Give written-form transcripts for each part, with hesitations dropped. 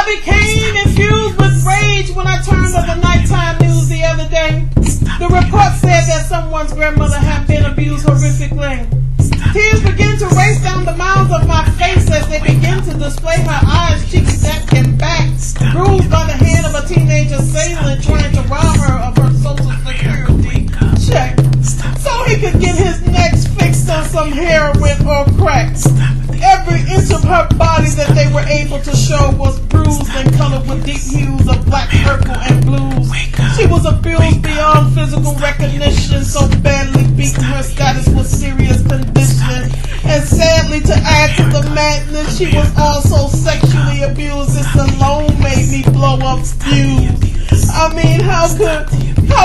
became infused with rage when I turned on the nighttime news the other day. The report said that someone's grandmother had been abused horrifically. Tears begin to race down the miles of my face as they begin to display her eyes, cheeks, neck, and back, bruised by the hand of a teenage assailant trying to rob her of her social security check so he could get his necks fixed on some heroin or crack. Every inch of her body that they were able to show was bruised and colored with deep hues of black, purple, and blues. She was abused beyond physical recognition, so badly beaten her status was serious condition. And sadly, to add to the madness, she was also sexually abused. This alone made me blow up fuse. I mean, how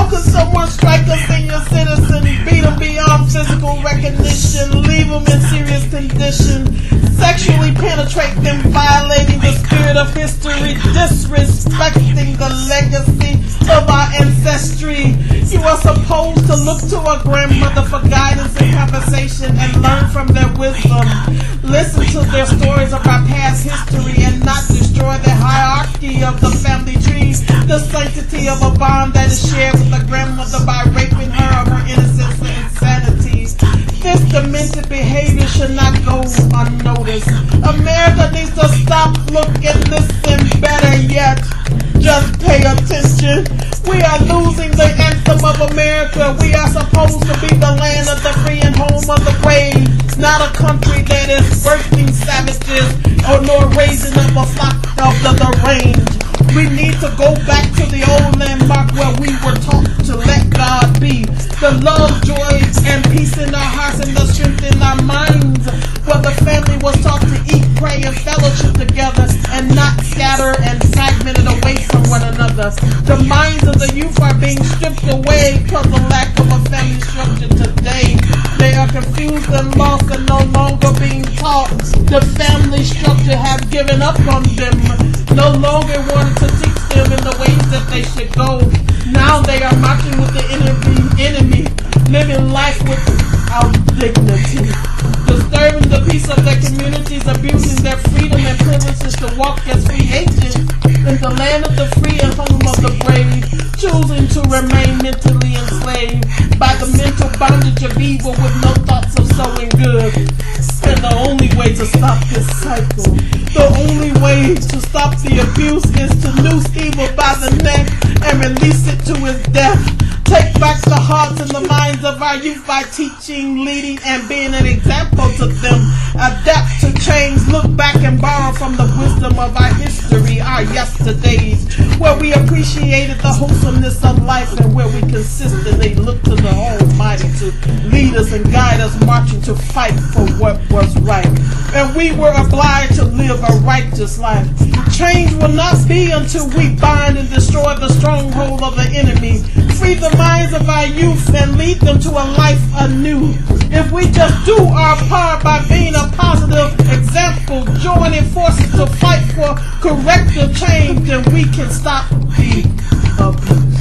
could someone strike a senior citizen, beat him beyond physical recognition, leave him in serious condition, sexually penetrate them, violating the spirit of history, disrespecting the legacy of our ancestry? You are supposed to look to a grandmother for guidance and conversation and learn from their wisdom. Listen to their stories of our past history and not destroy the hierarchy of the family tree, the sanctity of a bond that is shared with a grandmother by raping her of her innocence and insanity. This demented behavior should not go unnoticed. America needs to stop, look, and listen. Better yet, just pay attention. We are losing the anthem of America. We are supposed to be the land of the free and home of the brave, not a country that is birthing savages or nor raising up a flock of the deranged. We need to go back to the old landmark where we were taught to let God be. The love, joy, and peace in our hearts and the strength in our minds. Where the family was taught to eat, pray, and fellowship together and not scatter and fragmented away from one another. The minds of the youth are being stripped away because of lack of a family structure today. They are confused and lost and no longer being taught. The family structure has given up on them. No longer wanted to teach them in the ways that they should go. Now they are marching with the enemy, living life without dignity, disturbing the peace of their communities, abusing their freedom and privileges to walk as free agents in the land of the free and home of the brave, choosing to remain mentally enslaved by the mental bondage of evil with no thoughts of sowing good. And the only way to stop this cycle, the only way to stop the abuse is to noose evil by the neck and release it to its death. Take back the hearts and the minds of our youth by teaching, leading, and being an example to them. Adapt to change, look back and borrow from the wisdom of our history, our yesterdays, where we appreciated the wholesomeness of life and where we consistently look to the Almighty to lead us and guide us, marching to fight for what was right. And we were obliged to live a righteous life. Change will not be until we bind and destroy the stronghold of the enemy, free the minds of our youth and lead them to a life anew. If we just do our part by being a positive example, joining forces to fight for corrective change, then we can stop the abuse.